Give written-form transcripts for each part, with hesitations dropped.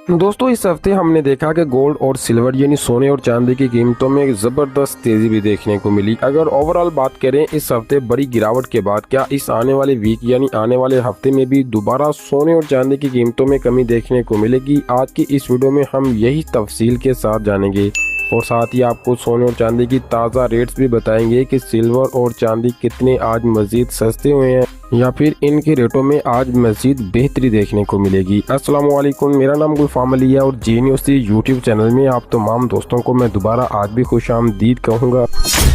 दोस्तों इस हफ्ते हमने देखा कि गोल्ड और सिल्वर यानी सोने और चांदी की कीमतों में एक जबरदस्त तेजी भी देखने को मिली। अगर ओवरऑल बात करें इस हफ्ते बड़ी गिरावट के बाद क्या इस आने वाले वीक यानी आने वाले हफ्ते में भी दोबारा सोने और चांदी की कीमतों में कमी देखने को मिलेगी, आज की इस वीडियो में हम यही तफसील के साथ जानेंगे और साथ ही आपको सोने और चांदी की ताज़ा रेट्स भी बताएंगे कि सिल्वर और चांदी कितने आज मजीद सस्ते हुए हैं या फिर इनके रेटों में आज मजीद बेहतरी देखने को मिलेगी। अस्सलाम वालेकुम, मेरा नाम गुलफाम अली है और जी न्यूज़ यूट्यूब चैनल में आप तमाम दोस्तों को मैं दोबारा आज भी खुशामदीद कहूँगा।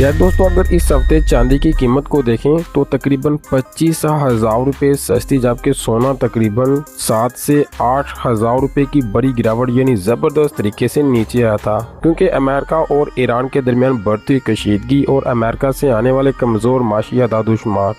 यार दोस्तों, अगर इस हफ्ते चांदी की कीमत को देखें तो तकरीबन 25,000 रुपये सस्ती, जबकि सोना तकरीबन 7 से 8,000 रुपये की बड़ी गिरावट यानी ज़बरदस्त तरीके से नीचे आया था, क्योंकि अमेरिका और ईरान के दरमियान बढ़ती हुई कशीदगी और अमेरिका से आने वाले कमज़ोर माशी आदादोशुमार,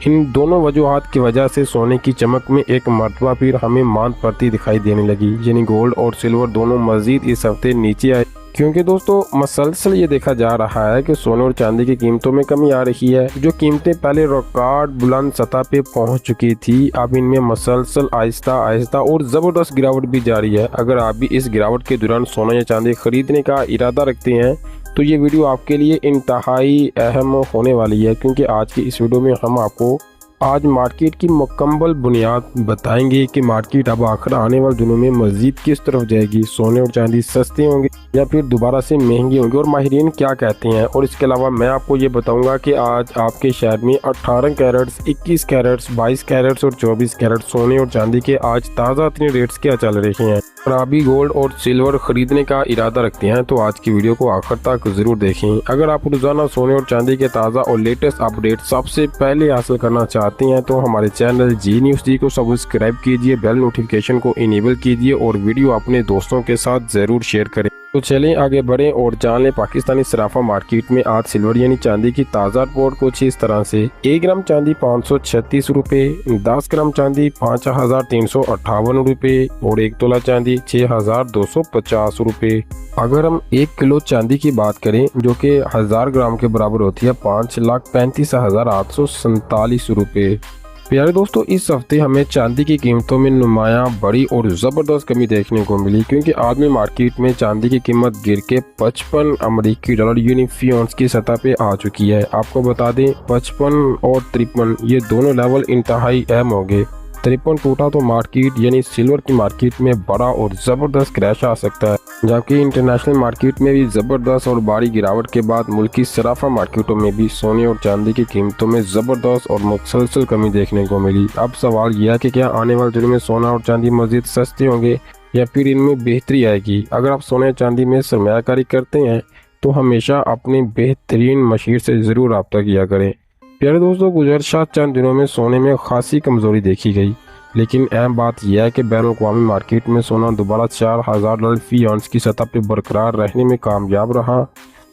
इन दोनों वजूहात की वजह से सोने की चमक में एक मरतबा फिर हमें मांद पड़ती दिखाई देने लगी। यानी गोल्ड और सिल्वर दोनों मजीद इस हफ्ते नीचे आए, क्योंकि दोस्तों मसलसल ये देखा जा रहा है कि सोने और चांदी की कीमतों में कमी आ रही है। जो कीमतें पहले रिकॉर्ड बुलंद सतह पे पहुंच चुकी थी, अब इनमें मसलसल आहिस्ता आहिस्ता और ज़बरदस्त गिरावट भी जारी है। अगर आप भी इस गिरावट के दौरान सोना या चांदी खरीदने का इरादा रखते हैं तो ये वीडियो आपके लिए इंतहाई अहम होने वाली है, क्योंकि आज की इस वीडियो में हम आपको आज मार्केट की मुकम्मल बुनियाद बताएंगे कि मार्केट अब आखिर आने वाले दिनों में मजीद किस तरफ जाएगी, सोने और चांदी सस्ते होंगे या फिर दोबारा से महंगे होंगे और माहिरीन क्या कहते हैं। और इसके अलावा मैं आपको ये बताऊंगा कि आज आपके शहर में 18 कैरेट्स, 21 कैरेट्स, 22 कैरेट्स और 24 कैरेट सोने और चांदी के आज ताज़ा इतने रेट्स क्या चल रहे हैं। और आप भी गोल्ड और सिल्वर खरीदने का इरादा रखते हैं तो आज की वीडियो को आखिर तक जरूर देखें। अगर आप रोजाना सोने और चांदी के ताज़ा और लेटेस्ट अपडेट सबसे पहले हासिल करना चाहते हैं तो हमारे चैनल जी न्यूज़ को सब्सक्राइब कीजिए, बेल नोटिफिकेशन को इनेबल कीजिए और वीडियो अपने दोस्तों के साथ जरूर शेयर करें। तो चलें आगे बढ़ें और जान लें पाकिस्तानी सराफा मार्केट में आज सिल्वर यानी चांदी की ताज़ा रिपोर्ट कुछ इस तरह से। 1 ग्राम चांदी 536 रुपये, 10 ग्राम चांदी 5,358 रुपये और 1 तोला चांदी 6,250 रुपये। अगर हम 1 किलो चांदी की बात करें जो कि 1000 ग्राम के बराबर होती है, 5,35,847 रुपये। प्यारे दोस्तों, इस हफ्ते हमें चांदी की कीमतों में नुमायां बड़ी और ज़बरदस्त कमी देखने को मिली, क्योंकि आदमी मार्केट में चांदी की कीमत गिर के 55 अमेरिकी डॉलर यानी फी औंस की सतह पे आ चुकी है। आपको बता दें 55 और 53 ये दोनों लेवल इंतहाई अहम हो गए। 53 टूटा तो मार्केट यानी सिल्वर की मार्केट में बड़ा और ज़बरदस्त क्रैश आ सकता है, जबकि इंटरनेशनल मार्केट में भी ज़बरदस्त और बड़ी गिरावट के बाद मुल्की सराफा मार्केटों में भी सोने और चांदी की कीमतों में ज़बरदस्त और मुसलसल कमी देखने को मिली। अब सवाल यह है कि क्या आने वाले दिनों में सोना और चांदी मज़ीद सस्ते होंगे या फिर इनमें बेहतरी आएगी। अगर आप सोने और चांदी में सरमायाकारी करते हैं तो हमेशा अपने बेहतरीन मशीर से ज़रूर रब्ता किया करें। प्यारे दोस्तों, गुज़श्ता चंद दिनों में सोने में खासी कमज़ोरी देखी गई, लेकिन अहम बात यह है कि बैनुल-अक़वामी मार्केट में सोना दोबारा 4,000 डॉलर फी औंस की सतह पर बरकरार रहने में कामयाब रहा,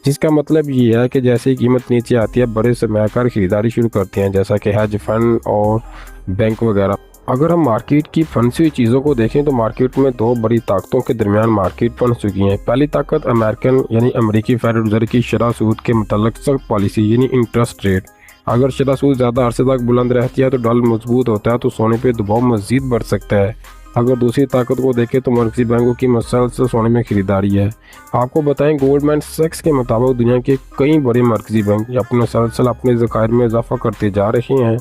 जिसका मतलब ये है कि जैसे ही कीमत नीचे आती है बड़े सरमायाकार खरीदारी शुरू करते हैं, जैसा कि हेज फंड और बैंक वगैरह। अगर हम मार्केट की फंसी हुई चीज़ों को देखें तो मार्केट में 2 बड़ी ताकतों के दरमियान मार्केट फंस चुकी हैं। पहली ताकत अमेरिकन यानी अमरीकी फेडरल रिजर्व की शरह सूद के मुतल्लिक़ सख्त पॉलिसी यानी इंटरेस्ट रेट। अगर शरह सूद ज़्यादा अरसे तक बुलंद रहती है तो डॉलर मजबूत होता है, तो सोने पे दबाव मज़ीद बढ़ सकता है। अगर दूसरी ताकत को देखें तो मरकज़ी बैंकों की मसलसल सोने में खरीदारी है। आपको बताएं गोल्डमैन सैक्स के मुताबिक दुनिया के कई बड़े मरकज़ी बैंक अपने मसलसल अपने ज़खायर में इजाफा करते जा रहे हैं।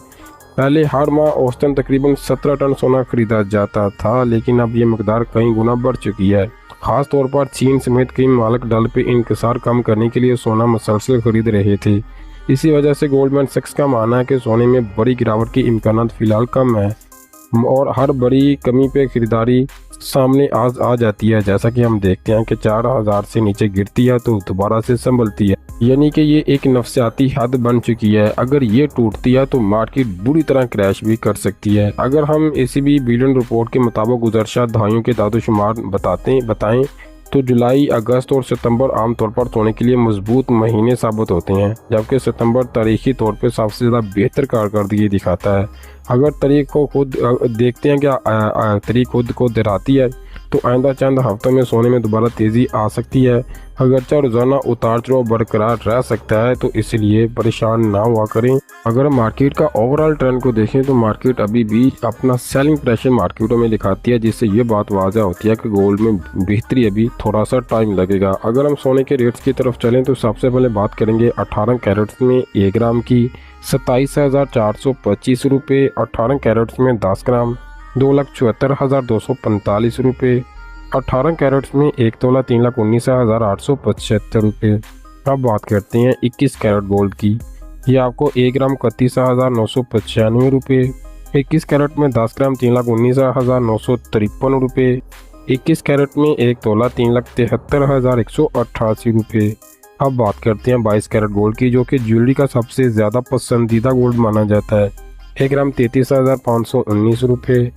पहले हर माह औसतन तकरीबन 17 टन सोना खरीदा जाता था, लेकिन अब ये मकदार कई गुना बढ़ चुकी है। ख़ास तौर पर चीन समेत कई ममालिक डॉलर पे इनकसार कम करने के लिए सोना मसलसल खरीद रहे थे। इसी वजह से गोल्डमैन सैक्स का मानना है कि सोने में बड़ी गिरावट के इम्कानात फ़िलहाल कम है और हर बड़ी कमी पे खरीदारी सामने आ जाती है। जैसा कि हम देखते हैं कि 4,000 से नीचे गिरती है तो दोबारा से संभलती है, यानी कि ये एक नफसियाती हद बन चुकी है। अगर ये टूटती है तो मार्केट बुरी तरह क्रैश भी कर सकती है। अगर हम ACB बिलियन रिपोर्ट के मुताबिक गुज़श्ता दहाइयों के दादोशुमार बताएं तो जुलाई, अगस्त और सितंबर आमतौर पर सोने के लिए मजबूत महीने साबित होते हैं, जबकि सितंबर तारीखी तौर पर सबसे ज़्यादा बेहतर कारकर्दगी दिखाता है। अगर तारीख को खुद देखते हैं क्या तारीख खुद को दोहराती है तो आइंदा चंद हफ्तों में सोने में दोबारा तेज़ी आ सकती है। अगरचे रोजाना उतार चढ़ाव बरकरार रह सकता है, तो इसलिए परेशान ना हुआ करें। अगर हम मार्केट का ओवरऑल ट्रेंड को देखें तो मार्केट अभी भी अपना सेलिंग प्रेशर मार्केटों में दिखाती है, जिससे ये बात वाज़ह होती है कि गोल्ड में बेहतरी अभी थोड़ा सा टाइम लगेगा। अगर हम सोने के रेट्स की तरफ चलें तो सबसे पहले बात करेंगे 18 कैरेट्स में 1 ग्राम की 27,425 रुपये, 18 कैरेट्स में 10 ग्राम 2,74,245 रुपये, 18 कैरेट्स में 1 तोला 3,19,875 रुपये। अब बात करते हैं 21 कैरेट गोल्ड की। ये आपको 1 ग्राम 31,995 रुपये, 21 कैरेट में 10 ग्राम 3,19,953 रुपये, 21 कैरेट में 1 तोला 3,73,188 रुपये। अब बात करते हैं 22 कैरेट गोल्ड की, जो कि ज्वेलरी का सबसे ज़्यादा पसंदीदा गोल्ड माना जाता है। 1 ग्राम 33,519 रुपये,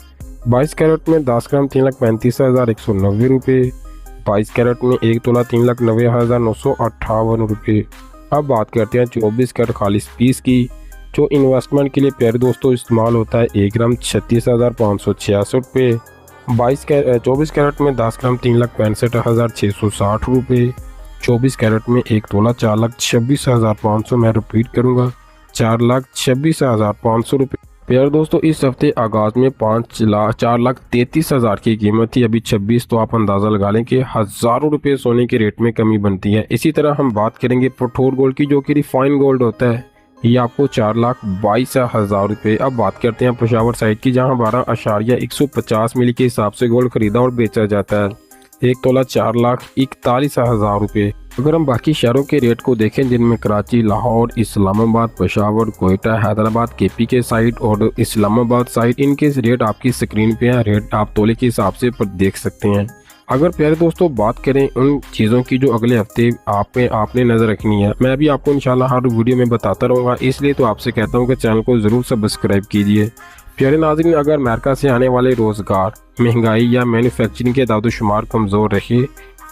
22 कैरेट में 10 ग्राम 3,35,190 रुपये, 22 कैरेट में 1 तोला 3,90,958 रुपये। अब बात करते हैं 24 कैरेट खालिस पीस की, जो इन्वेस्टमेंट के लिए प्यारे दोस्तों इस्तेमाल होता है। 1 ग्राम 36,566 रुपये, 24 कैरेट में 10 ग्राम 3,65,660 रुपये, 24 कैरेट में 1 तोला 4,26,500, मैं रिपीट करूँगा 4,26,500 रुपये। प्यारे दोस्तों इस हफ्ते आगाज़ में 4,33,000 की कीमत थी, अभी 26, तो आप अंदाज़ा लगा लें कि हज़ारों रुपये सोने के रेट में कमी बनती है। इसी तरह हम बात करेंगे पेट्रोल गोल्ड की, जो कि रिफाइन गोल्ड होता है। ये आपको 4,22,000 रुपये। अब बात करते हैं पेशावर साइड की, जहां 12.150 मिली के हिसाब से गोल्ड खरीदा और बेचा जाता है। 1 तोला 4,41,000 रुपये। अगर हम बाकी शहरों के रेट को देखें, जिनमें कराची, लाहौर, इस्लामाबाद, पेशावर, कोयटा, हैदराबाद, केपी के साइड और इस्लामाबाद साइड, इनके रेट आपकी स्क्रीन पे है। रेट आप तोले के हिसाब से पर देख सकते हैं। अगर प्यारे दोस्तों बात करें उन चीज़ों की जो अगले हफ्ते आपने नज़र रखनी है, मैं भी आपको इंशाल्लाह हर वीडियो में बताता रहूँगा, इसलिए तो आपसे कहता हूँ कि चैनल को ज़रूर सब्सक्राइब कीजिए। प्यारे नाज़रीन, अगर अमेरिका से आने वाले रोज़गार, महंगाई या मैन्युफैक्चरिंग के दादोशुमार कमज़ोर रहे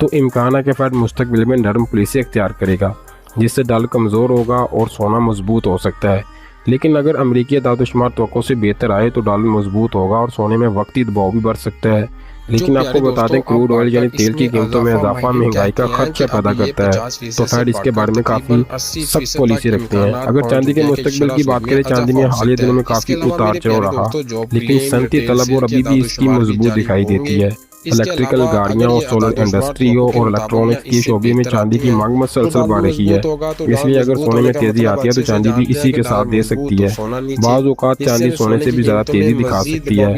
तो इम्कान है कि फेड मुस्तकबिल में नरम पॉलिसी अख्तियार करेगा, जिससे डॉलर कमज़ोर होगा और सोना मजबूत हो सकता है। लेकिन अगर अमरीकी दादोशुमार तवक्को से बेहतर आए तो डॉलर मजबूत होगा और सोने में वक्ती दबाव भी बढ़ सकता है। लेकिन आपको बता दें, क्रूड ऑयल यानी तेल की कीमतों में इजाफा महंगाई का खर्चा पैदा करता है, तो फेड इसके बारे में काफ़ी सख्त पॉलिसी रखते हैं। अगर चांदी के मुस्तकबिल की बात करें, चांदी में हालिया दिनों में काफ़ी उतार चढ़ाव रहा, लेकिन सनती तलब और अभी भी इसकी मजबूत दिखाई देती है। इलेक्ट्रिकल गाड़ियां और सोलर इंडस्ट्री और इलेक्ट्रॉनिक्स के शोबे में चांदी की मांग मुसलसल बढ़ रही है, इसलिए अगर सोने में तेजी आती है तो चांदी भी इसी के साथ दे सकती है। बाज़ औक़ात चांदी सोने से भी ज़्यादा तेजी दिखा सकती है।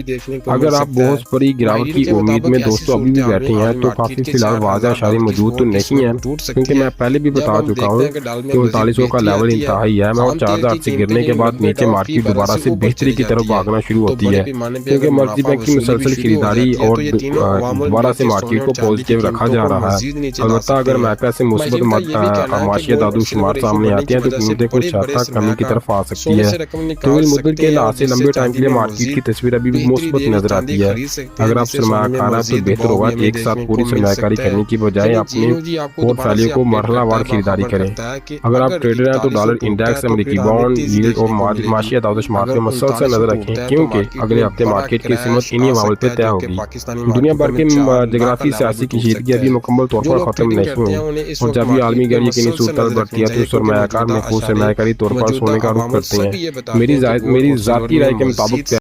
अगर आप बहुत बड़ी गिरावट की उम्मीद में दोस्तों अभी भी बैठे हैं तो काफ़ी फिलहाल वाज़ह इशारे मौजूद तो नहीं है, क्योंकि मैं पहले भी बता चुका हूँ कि 3900 का लेवल इंतहाई है। मैं 4,000 से गिरने के बाद नीचे मार्केट दोबारा से बेहतरी की तरफ भागना शुरू होती है, क्योंकि मर्जी बैंक की मुसलसल खरीदारी और दोबारा से मार्केट को पॉजिटिव रखा जा रहा है। अलबत्ता अगर अमेरिका से मुस्बत माशिया दादोशुमार सामने आते हैं तो कीमतें कुछ हद तक कमी की तरफ आ सकती है। तवील मुद्दत के लिहाज से लंबे टाइम के लिए मार्केट की तस्वीर अभी भी मुस्बत नजर आती है। अगर आप सरमायाकार हैं तो बेहतर होगा एक साथ पूरी सरमायाकारी करने की बजाय अपने पोर्टफोलियो को मरहलावार खरीदारी करें। अगर आप ट्रेडर हैं तो डॉलर इंडेक्स, अमेरिकी बॉन्ड यील्ड और माशिया दादोशुमार पर मुसलसल नजर रखें, क्योंकि अगले हफ्ते मार्केट की कीमत इन्हीं अवावल पर तय होगी। दुनिया भर के जगराफी सियासी कशीदगी अभी मुकम्मल तौर पर खत्म नहीं हुई, और जब भी आलमी गैर यकीनी सूरत बढ़ती है तो सरमायाकार महफूज सरमायाकारी तौर पर सोने का रुख करते हैं। मेरी जाती राय के मुताबिक